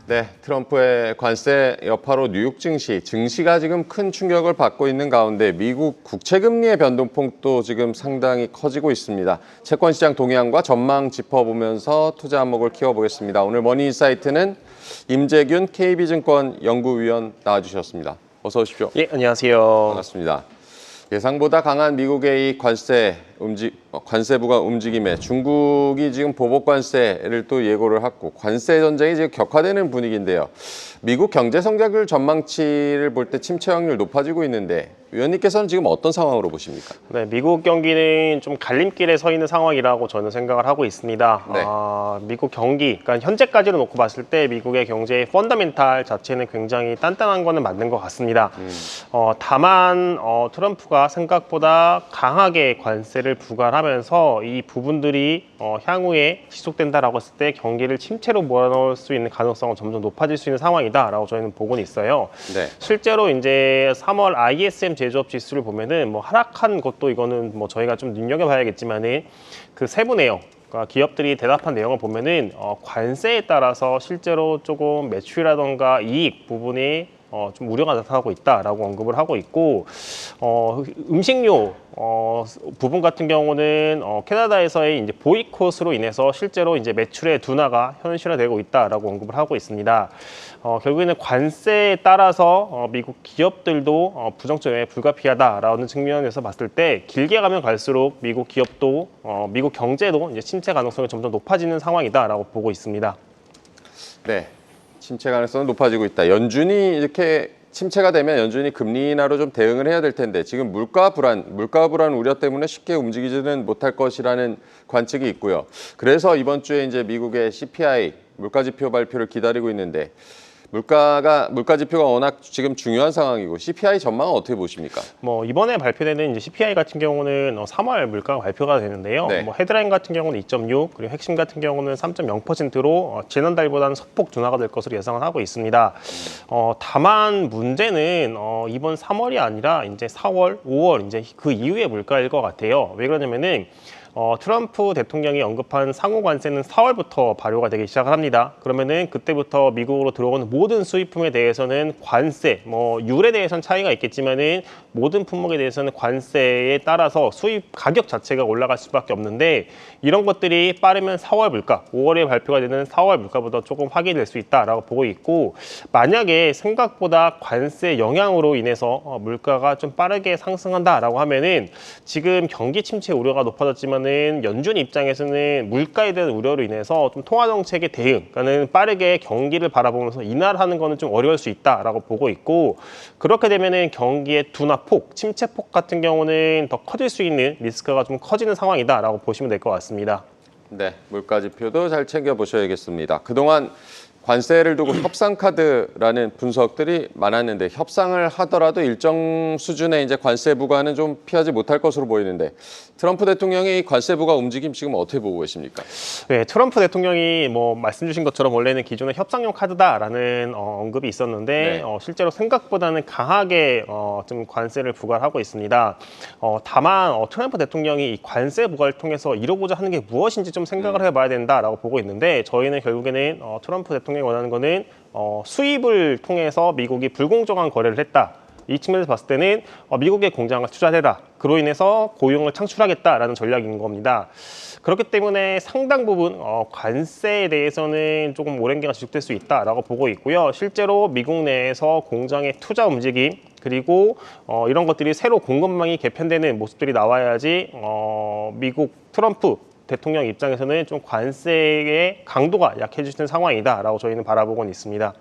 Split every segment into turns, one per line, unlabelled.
네, 트럼프의 관세 여파로 뉴욕 증시가 지금 큰 충격을 받고 있는 가운데 미국 국채금리의 변동폭도 지금 상당히 커지고 있습니다. 채권시장 동향과 전망 짚어보면서 투자 안목을 키워보겠습니다. 오늘 머니인사이트는 임재균 KB증권 연구위원 나와주셨습니다. 어서 오십시오.
예, 안녕하세요.
반갑습니다. 예상보다 강한 미국의 이 관세부가 움직임에 중국이 지금 보복 관세를 또 예고를 하고 관세 전쟁이 지금 격화되는 분위기인데요. 미국 경제 성장률 전망치를 볼 때 침체 확률 높아지고 있는데 위원님께서는 지금 어떤 상황으로 보십니까?
네, 미국 경기는 좀 갈림길에 서 있는 상황이라고 저는 생각을 하고 있습니다.
네.
미국 경기, 그러니까 현재까지로 놓고 봤을 때 미국의 경제의 펀더멘탈 자체는 굉장히 단단한 거는 맞는 것 같습니다. 다만 트럼프가 생각보다 강하게 관세를 부과하면서 이 부분들이 향후에 지속된다라고 했을 때 경기를 침체로 몰아넣을 수 있는 가능성은 점점 높아질 수 있는 상황이다라고 저희는 보고는 있어요.
네.
실제로 이제 3월 ISM 제조업 지수를 보면은 뭐 하락한 것도 이거는 뭐 저희가 좀 눈여겨봐야겠지만은 그 세부 내용, 그러니까 기업들이 대답한 내용을 보면은 관세에 따라서 실제로 조금 매출이라던가 이익 부분이 좀 우려가 나타나고 있다라고 언급을 하고 있고, 음식료 부분 같은 경우는 캐나다에서의 이제 보이콧으로 인해서 실제로 이제 매출의 둔화가 현실화되고 있다라고 언급을 하고 있습니다. 결국에는 관세에 따라서 미국 기업들도 부정적 영향이 불가피하다라는 측면에서 봤을 때 길게 가면 갈수록 미국 기업도 미국 경제도 이제 침체 가능성이 점점 높아지는 상황이다라고 보고 있습니다.
네. 침체 가능성은 높아지고 있다. 연준이 이렇게 침체가 되면 연준이 금리 인하로 좀 대응을 해야 될 텐데 지금 물가 불안 우려 때문에 쉽게 움직이지는 못할 것이라는 관측이 있고요. 그래서 이번 주에 이제 미국의 CPI 물가 지표 발표를 기다리고 있는데 물가 지표가 워낙 지금 중요한 상황이고 CPI 전망은 어떻게 보십니까?
뭐 이번에 발표되는 이제 CPI 같은 경우는 3월 물가가 발표가 되는데요.
네.
뭐 헤드라인 같은 경우는 2.6, 그리고 핵심 같은 경우는 3.0%로 지난달보다는 소폭 둔화가 될 것으로 예상을 하고 있습니다. 다만 문제는 이번 3월이 아니라 이제 4월, 5월 이제 그 이후의 물가일 것 같아요. 왜 그러냐면은 트럼프 대통령이 언급한 상호 관세는 4월부터 발효가 되기 시작을 합니다. 그러면은 그때부터 미국으로 들어오는 모든 수입품에 대해서는 관세, 뭐 율에 대해서는 차이가 있겠지만은 모든 품목에 대해서는 관세에 따라서 수입 가격 자체가 올라갈 수밖에 없는데 이런 것들이 빠르면 4월 물가, 5월에 발표가 되는 4월 물가보다 조금 확인될 수 있다라고 보고 있고, 만약에 생각보다 관세 영향으로 인해서 물가가 좀 빠르게 상승한다라고 하면은 지금 경기 침체 우려가 높아졌지만은 연준 입장에서는 물가에 대한 우려로 인해서 좀 통화 정책의 대응, 그러니까는 빠르게 경기를 바라보면서 인하를 하는 거는 좀 어려울 수 있다라고 보고 있고, 그렇게 되면은 경기의 둔화폭, 침체폭 같은 경우는 더 커질 수 있는 리스크가 좀 커지는 상황이다라고 보시면 될 것 같습니다.
네, 물가 지표도 잘 챙겨보셔야겠습니다. 그동안 관세를 두고 협상 카드라는 분석들이 많았는데 협상을 하더라도 일정 수준의 이제 관세 부과는 좀 피하지 못할 것으로 보이는데 트럼프 대통령의 관세 부과 움직임 지금 어떻게 보고 계십니까?
네, 트럼프 대통령이 뭐 말씀 주신 것처럼 원래는 기존에 협상용 카드다라는 언급이 있었는데
네.
실제로 생각보다는 강하게 좀 관세를 부과를 하고 있습니다. 다만 트럼프 대통령이 이 관세 부과를 통해서 이루고자 하는 게 무엇인지 좀 생각을 해봐야 된다라고 보고 있는데, 저희는 결국에는 트럼프 대통령이 원하는 거는 수입을 통해서 미국이 불공정한 거래를 했다. 이 측면에서 봤을 때는 미국의 공장을 투자해라. 그로 인해서 고용을 창출하겠다라는 전략인 겁니다. 그렇기 때문에 상당 부분 관세에 대해서는 조금 오랜 기간 지속될 수 있다라고 보고 있고요. 실제로 미국 내에서 공장의 투자 움직임, 그리고 이런 것들이 새로 공급망이 개편되는 모습들이 나와야지 미국 트럼프 대통령 입장에서는 좀 관세의 강도가 약해지는 상황이다라고 저희는 바라보고는 있습니다.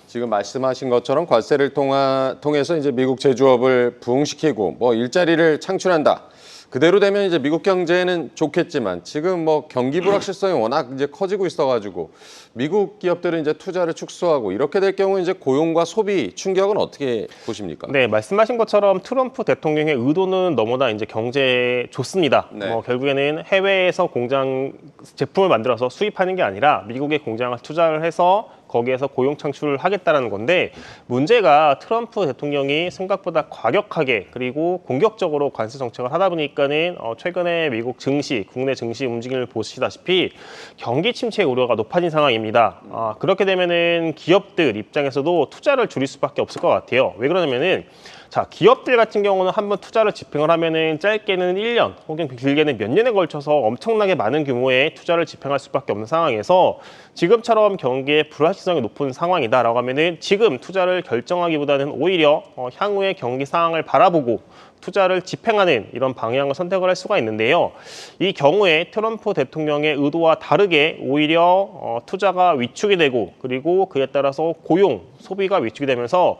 지금 말씀하신 것처럼 관세를 통해서 이제 미국 제조업을 부흥시키고 뭐 일자리를 창출한다. 그대로 되면 이제 미국 경제는 좋겠지만 지금 뭐 경기 불확실성이 워낙 이제 커지고 있어가지고 미국 기업들은 이제 투자를 축소하고 이렇게 될 경우 이제 고용과 소비 충격은 어떻게 보십니까?
네, 말씀하신 것처럼 트럼프 대통령의 의도는 너무나 이제 경제에 좋습니다.
네.
결국에는 해외에서 공장 제품을 만들어서 수입하는 게 아니라 미국의 공장을 투자를 해서 거기에서 고용 창출을 하겠다는 건데 문제가 트럼프 대통령이 생각보다 과격하게 그리고 공격적으로 관세 정책을 하다 보니까는 최근에 미국 증시, 국내 증시 움직임을 보시다시피 경기 침체 우려가 높아진 상황입니다. 그렇게 되면은 기업들 입장에서도 투자를 줄일 수밖에 없을 것 같아요. 왜 그러냐면은 자, 기업들 같은 경우는 한번 투자를 집행을 하면은 짧게는 1년 혹은 길게는 몇 년에 걸쳐서 엄청나게 많은 규모의 투자를 집행할 수밖에 없는 상황에서 지금처럼 경기의 불확실성이 높은 상황이다라고 하면은 지금 투자를 결정하기보다는 오히려 향후의 경기 상황을 바라보고 투자를 집행하는 이런 방향을 선택을 할 수가 있는데요. 이 경우에 트럼프 대통령의 의도와 다르게 오히려 투자가 위축이 되고 그리고 그에 따라서 고용, 소비가 위축이 되면서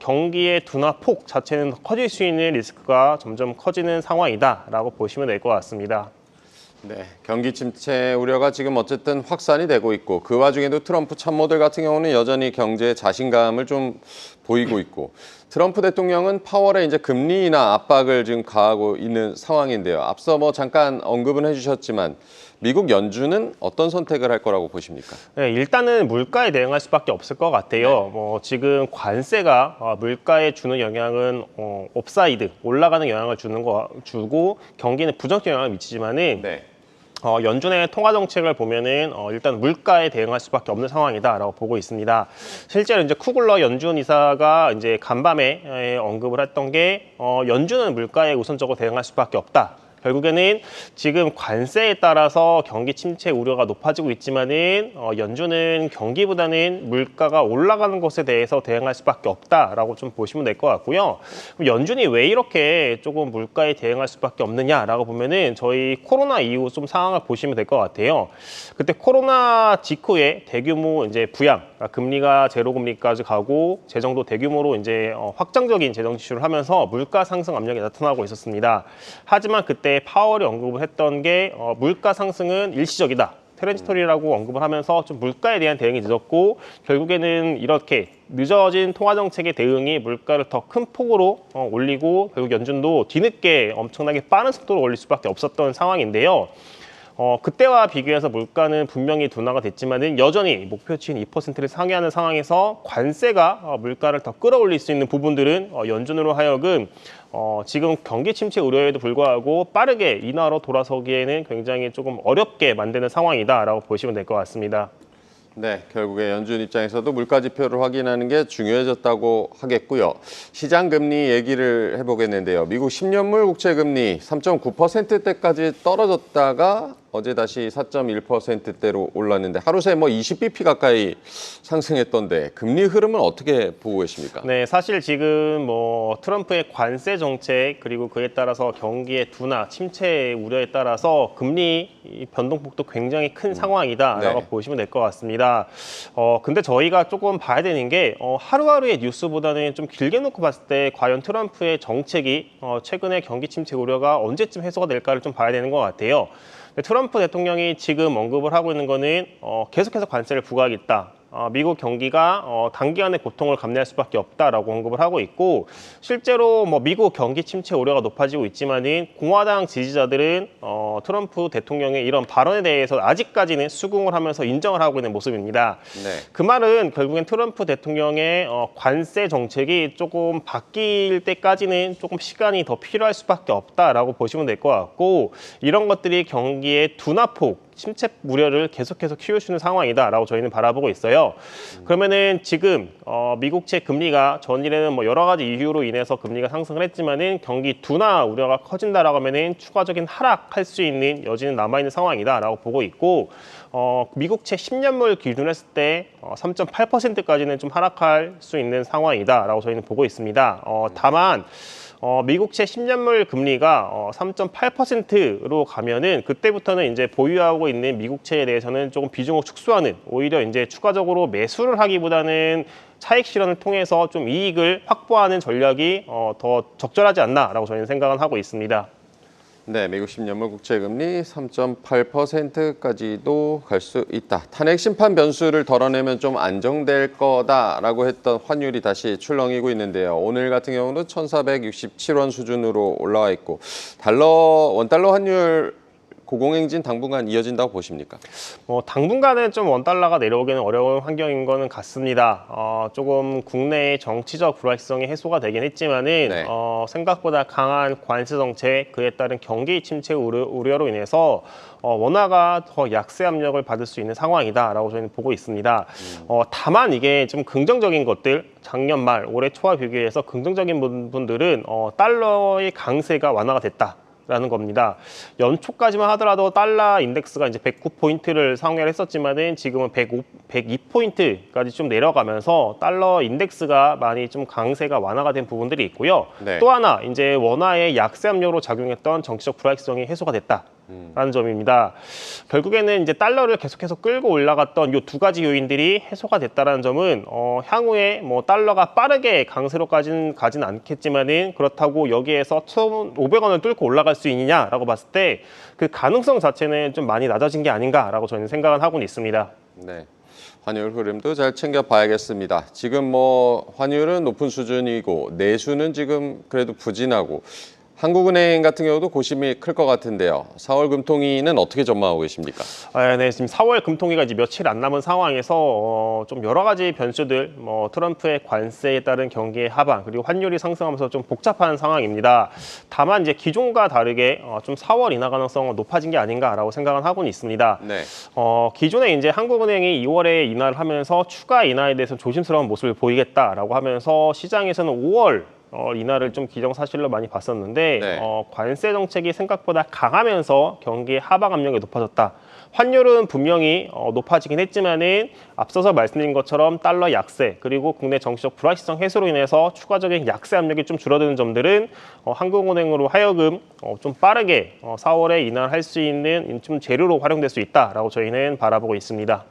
경기의 둔화폭 자체는 더 커질 수 있는 리스크가 점점 커지는 상황이다라고 보시면 될 것 같습니다.
네, 경기 침체 우려가 지금 어쨌든 확산이 되고 있고 그 와중에도 트럼프 참모들 같은 경우는 여전히 경제에 자신감을 좀 보이고 있고 트럼프 대통령은 파월에 이제 금리 인하 압박을 지금 가하고 있는 상황인데요. 앞서 뭐 잠깐 언급은 해주셨지만 미국 연준은 어떤 선택을 할 거라고 보십니까?
네, 일단은 물가에 대응할 수밖에 없을 것 같아요. 지금 관세가 물가에 주는 영향은 업사이드, 올라가는 영향을 주고 경기는 부정적 영향을 미치지만은
네.
연준의 통화 정책을 보면은 일단 물가에 대응할 수밖에 없는 상황이다라고 보고 있습니다. 실제로 이제 쿠글러 연준 이사가 이제 간밤에 언급을 했던 게 연준은 물가에 우선적으로 대응할 수밖에 없다. 결국에는 지금 관세에 따라서 경기 침체 우려가 높아지고 있지만은 연준은 경기보다는 물가가 올라가는 것에 대해서 대응할 수밖에 없다라고 좀 보시면 될 것 같고요. 연준이 왜 이렇게 조금 물가에 대응할 수밖에 없느냐라고 보면은 저희 코로나 이후 좀 상황을 보시면 될 것 같아요. 그때 코로나 직후에 대규모 이제 부양, 그러니까 금리가 제로 금리까지 가고 재정도 대규모로 이제 확장적인 재정 지출을 하면서 물가 상승 압력이 나타나고 있었습니다. 하지만 그때 파월이 언급을 했던 게 물가 상승은 일시적이다. 트랜지토리라고 언급을 하면서 좀 물가에 대한 대응이 늦었고 결국에는 이렇게 늦어진 통화 정책의 대응이 물가를 더 큰 폭으로 올리고 결국 연준도 뒤늦게 엄청나게 빠른 속도로 올릴 수밖에 없었던 상황인데요. 그때와 비교해서 물가는 분명히 둔화가 됐지만은 여전히 목표치인 2%를 상회하는 상황에서 관세가 물가를 더 끌어올릴 수 있는 부분들은 연준으로 하여금 지금 경기 침체 우려에도 불구하고 빠르게 인하로 돌아서기에는 굉장히 조금 어렵게 만드는 상황이다라고 보시면 될 것 같습니다.
네, 결국에 연준 입장에서도 물가 지표를 확인하는 게 중요해졌다고 하겠고요. 시장 금리 얘기를 해보겠는데요. 미국 10년물 국채 금리 3.9%대까지 떨어졌다가 어제 다시 4.1%대로 올랐는데 하루 새에 뭐 20bp 가까이 상승했던데 금리 흐름은 어떻게 보고 계십니까?
네, 사실 지금 뭐 트럼프의 관세 정책 그리고 그에 따라서 경기의 둔화, 침체 우려에 따라서 금리 변동폭도 굉장히 큰 상황이다라고
네.
보시면 될 것 같습니다. 근데 저희가 조금 봐야 되는 게 하루하루의 뉴스보다는 좀 길게 놓고 봤을 때 과연 트럼프의 정책이 최근에 경기 침체 우려가 언제쯤 해소가 될까를 좀 봐야 되는 것 같아요. 트럼프 대통령이 지금 언급을 하고 있는 거는 계속해서 관세를 부과하겠다. 미국 경기가 단기간에 고통을 감내할 수밖에 없다라고 언급을 하고 있고 실제로 뭐 미국 경기 침체 우려가 높아지고 있지만은 공화당 지지자들은 트럼프 대통령의 이런 발언에 대해서 아직까지는 수긍을 하면서 인정을 하고 있는 모습입니다.
네.
그 말은 결국엔 트럼프 대통령의 관세 정책이 조금 바뀔 때까지는 조금 시간이 더 필요할 수밖에 없다라고 보시면 될 것 같고 이런 것들이 경기의 둔화폭 침체 우려를 계속해서 키울 수 있는 상황이다라고 저희는 바라보고 있어요. 그러면은 지금 미국채 금리가 전일에는 뭐 여러 가지 이유로 인해서 금리가 상승을 했지만은 경기 둔화 우려가 커진다라고 하면은 추가적인 하락할 수 있는 여지는 남아 있는 상황이다라고 보고 있고 미국채 10년물 기준으로 했을 때 3.8%까지는 좀 하락할 수 있는 상황이다라고 저희는 보고 있습니다. 다만 미국채 10년물 금리가 3.8%로 가면은 그때부터는 이제 보유하고 있는 미국채에 대해서는 조금 비중을 축소하는 오히려 이제 추가적으로 매수를 하기보다는 차익 실현을 통해서 좀 이익을 확보하는 전략이 더 적절하지 않나라고 저희는 생각은 하고 있습니다.
네, 미국 10년물 국채 금리 3.8%까지도 갈 수 있다. 탄핵 심판 변수를 덜어내면 좀 안정될 거다라고 했던 환율이 다시 출렁이고 있는데요. 오늘 같은 경우는 1,467원 수준으로 올라와 있고 원달러 환율 고공행진 당분간 이어진다고 보십니까?
당분간은 좀 원달러가 내려오기는 어려운 환경인 거는 같습니다. 조금 국내의 정치적 불확실성이 해소가 되긴 했지만은
네.
생각보다 강한 관세 정책, 그에 따른 경기 침체 우려로 인해서 원화가 더 약세 압력을 받을 수 있는 상황이다라고 저희는 보고 있습니다. 다만 이게 좀 긍정적인 것들, 작년 말, 올해 초와 비교해서 긍정적인 부분들은 달러의 강세가 완화가 됐다. 라는 겁니다. 연초까지만 하더라도 달러 인덱스가 이제 109포인트를 상회를 했었지만은 지금은 102포인트까지 좀 내려가면서 달러 인덱스가 많이 좀 강세가 완화가 된 부분들이 있고요.
네.
또 하나 이제 원화의 약세 압력으로 작용했던 정치적 불확실성이 해소가 됐다. 라는 점입니다. 결국에는 이제 달러를 계속해서 끌고 올라갔던 이 두 가지 요인들이 해소가 됐다라는 점은 향후에 뭐 달러가 빠르게 강세로까지는 가진 않겠지만은 그렇다고 여기에서 1,500원을 뚫고 올라갈 수 있느냐라고 봤을 때 그 가능성 자체는 좀 많이 낮아진 게 아닌가라고 저는 생각은 하고는 있습니다.
네. 환율 흐름도 잘 챙겨봐야겠습니다. 지금 뭐 환율은 높은 수준이고 내수는 지금 그래도 부진하고 한국은행 같은 경우도 고심이 클 것 같은데요. 4월 금통위는 어떻게 전망하고 계십니까?
네, 지금 4월 금통위가 이제 며칠 안 남은 상황에서 좀 여러 가지 변수들, 뭐 트럼프의 관세에 따른 경기의 하방 그리고 환율이 상승하면서 좀 복잡한 상황입니다. 다만 이제 기존과 다르게 좀 4월 인하 가능성은 높아진 게 아닌가라고 생각은 하고는 있습니다.
네.
기존에 이제 한국은행이 2월에 인하를 하면서 추가 인하에 대해서 조심스러운 모습을 보이겠다라고 하면서 시장에서는 5월 인하를 좀 기정사실로 많이 봤었는데
네.
관세 정책이 생각보다 강하면서 경기의 하방 압력이 높아졌다. 환율은 분명히 높아지긴 했지만은 앞서서 말씀드린 것처럼 달러 약세 그리고 국내 정치적 불확실성 해소로 인해서 추가적인 약세 압력이 좀 줄어드는 점들은 한국은행으로 하여금 좀 빠르게 4월에 인하를 할 수 있는 좀 재료로 활용될 수 있다라고 저희는 바라보고 있습니다.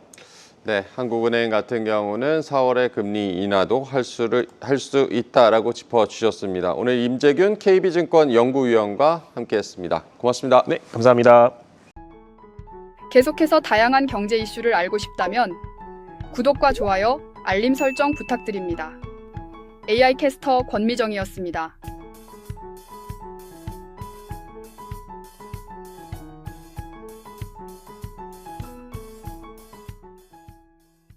네, 한국은행 같은 경우는 4월에 금리 인하도 할 수 있다라고 짚어주셨습니다. 오늘 임재균 KB증권 연구위원과 함께했습니다. 고맙습니다.
네, 감사합니다.
계속해서 다양한 경제 이슈를 알고 싶다면 구독과 좋아요, 알림 설정 부탁드립니다. AI 캐스터 권미정이었습니다.